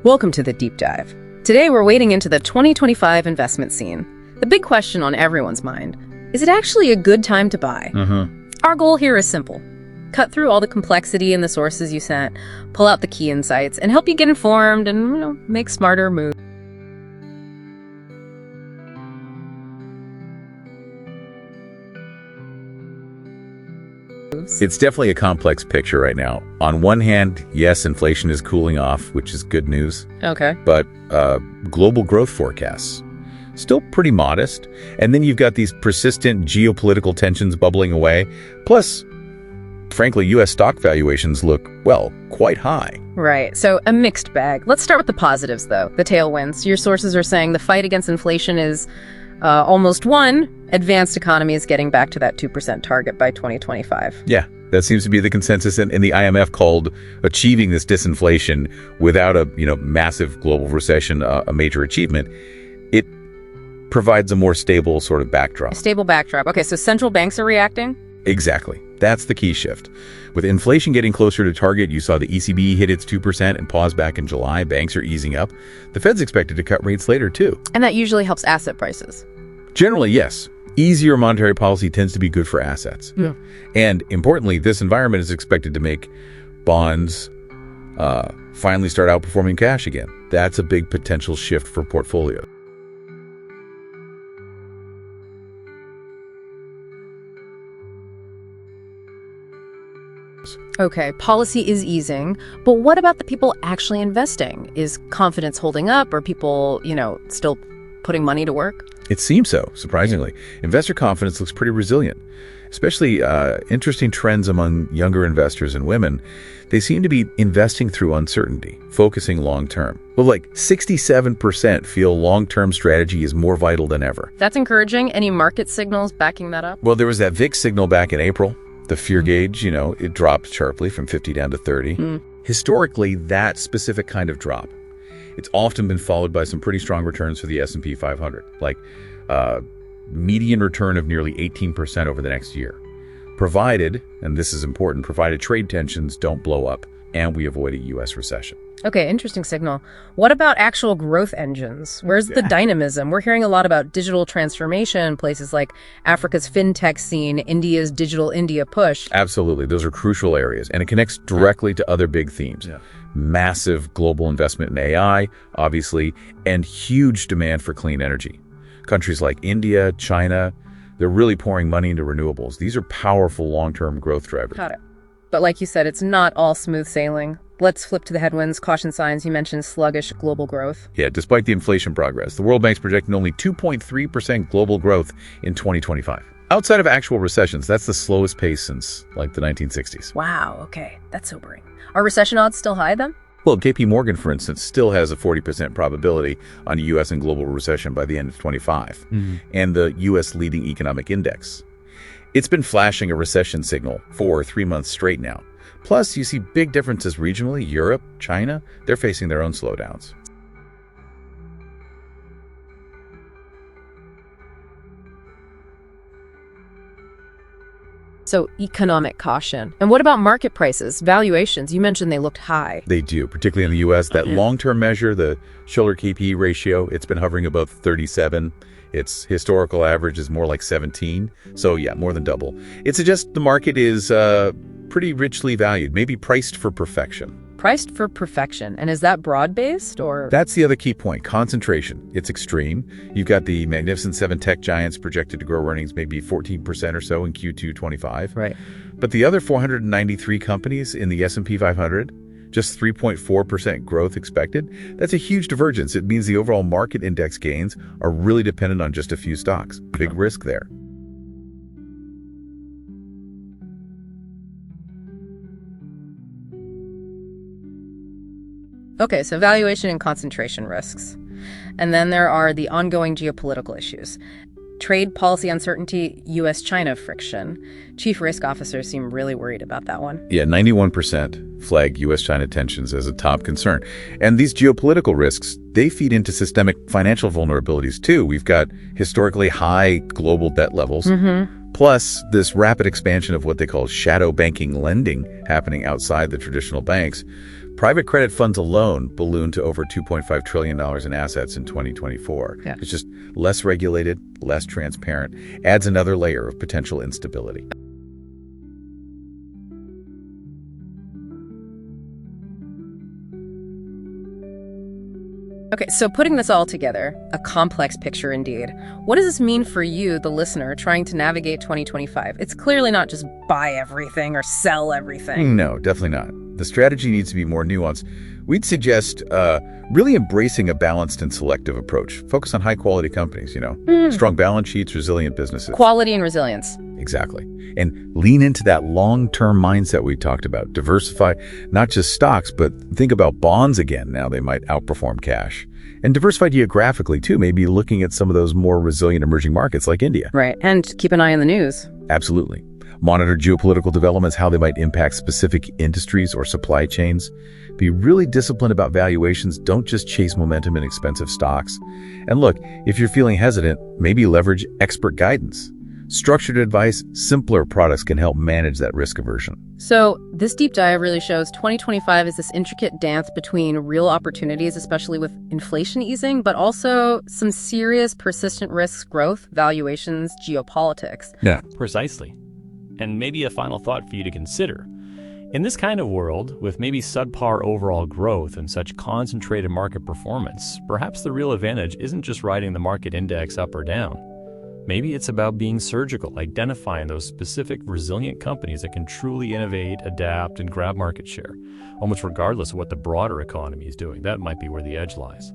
Welcome to the Deep Dive. Today we're wading into the 2025 investment scene. The big question on everyone's mind, is it actually a good time to buy? Our goal here is simple. Cut through all the complexity in the sources you sent, pull out the key insights, and help you get informed and make smarter moves. It's definitely a complex picture right now. On one hand, yes, inflation is cooling off, which is good news. Okay. But global growth forecasts, still pretty modest. And then you've got these persistent geopolitical tensions bubbling away. Plus, frankly, U.S. stock valuations look, well, quite high. Right. So a mixed bag. Let's start with the positives, though, the tailwinds. Your sources are saying the fight against inflation is almost won. Advanced economy is getting back to that 2% target by 2025. Yeah, that seems to be the consensus, and the IMF called achieving this disinflation without a massive global recession a major achievement. It provides a more stable sort of backdrop. A stable backdrop. Okay, so central banks are reacting? Exactly. That's the key shift. With inflation getting closer to target, you saw the ECB hit its 2% and pause back in July. Banks are easing up. The Fed's expected to cut rates later, too. And that usually helps asset prices. Generally, yes. Easier monetary policy tends to be good for assets. Yeah. And importantly, this environment is expected to make bonds finally start outperforming cash again. That's a big potential shift for portfolios. Okay, policy is easing, but what about the people actually investing? Is confidence holding up? Or people, still putting money to work? It seems so, surprisingly. Investor confidence looks pretty resilient, especially interesting trends among younger investors and women. They seem to be investing through uncertainty, focusing long-term. Well, 67% feel long-term strategy is more vital than ever. That's encouraging. Any market signals backing that up? Well, there was that VIX signal back in April. The fear gauge, it dropped sharply from 50 down to 30. Historically, that specific kind of drop, it's often been followed by some pretty strong returns for the S&P 500, like median return of nearly 18% over the next year. Provided, and this is important, provided trade tensions don't blow up and we avoid a U.S. recession. Okay, interesting signal. What about actual growth engines? Where's the dynamism? We're hearing a lot about digital transformation, places like Africa's fintech scene, India's digital India push. Absolutely. Those are crucial areas, and it connects directly to other big themes. Yeah. Massive global investment in AI, obviously, and huge demand for clean energy. Countries like India, China, they're really pouring money into renewables. These are powerful long-term growth drivers. Got it. But like you said, it's not all smooth sailing. Let's flip to the headwinds, caution signs. You mentioned sluggish global growth. Yeah, despite the inflation progress, the World Bank's projecting only 2.3% global growth in 2025. Outside of actual recessions, that's the slowest pace since, the 1960s. Wow, okay. That's sobering. Are recession odds still high, then? Well, JP Morgan, for instance, still has a 40% probability on a U.S. and global recession by the end of 25, and the U.S. leading economic index. It's been flashing a recession signal for 3 months straight now. Plus, you see big differences regionally. Europe, China, they're facing their own slowdowns. So economic caution. And what about market prices, valuations? You mentioned they looked high. They do, particularly in the U.S. That long-term measure, the Shiller-KPE ratio, it's been hovering above 37. Its historical average is more like 17. So yeah, more than double. It suggests the market is pretty richly valued, maybe priced for perfection. Priced for perfection. And is that broad-based or? That's the other key point, concentration. It's extreme. You've got the Magnificent Seven tech giants projected to grow earnings maybe 14% or so in Q2 25. Right. But the other 493 companies in the S&P 500, just 3.4% growth expected. That's a huge divergence. It means the overall market index gains are really dependent on just a few stocks. Big risk there. Okay, so valuation and concentration risks. And then there are the ongoing geopolitical issues. Trade policy uncertainty, U.S.-China friction. Chief risk officers seem really worried about that one. Yeah, 91% flag U.S.-China tensions as a top concern. And these geopolitical risks, they feed into systemic financial vulnerabilities too. We've got historically high global debt levels. Plus, this rapid expansion of what they call shadow banking lending happening outside the traditional banks Private credit funds alone ballooned to over $2.5 trillion in assets in 2024. Yeah. It's just less regulated, less transparent, adds another layer of potential instability. Okay, so putting this all together, a complex picture indeed. What does this mean for you, the listener, trying to navigate 2025? It's clearly not just buy everything or sell everything. No, definitely not. The strategy needs to be more nuanced. We'd suggest really embracing a balanced and selective approach. Focus on high-quality companies, strong balance sheets, resilient businesses. Quality and resilience. Exactly. And lean into that long-term mindset we talked about. Diversify not just stocks, but think about bonds again. Now they might outperform cash. And diversify geographically, too, maybe looking at some of those more resilient emerging markets like India. Right, and keep an eye on the news. Absolutely. Monitor geopolitical developments, how they might impact specific industries or supply chains. Be really disciplined about valuations. Don't just chase momentum in expensive stocks. And look, if you're feeling hesitant, maybe leverage expert guidance. Structured advice, simpler products can help manage that risk aversion. So this deep dive really shows 2025 is this intricate dance between real opportunities, especially with inflation easing, but also some serious persistent risks, growth, valuations, geopolitics. Yeah. Precisely. And maybe a final thought for you to consider. In this kind of world, with maybe subpar overall growth and such concentrated market performance, perhaps the real advantage isn't just riding the market index up or down. Maybe it's about being surgical, identifying those specific resilient companies that can truly innovate, adapt, and grab market share, almost regardless of what the broader economy is doing. That might be where the edge lies.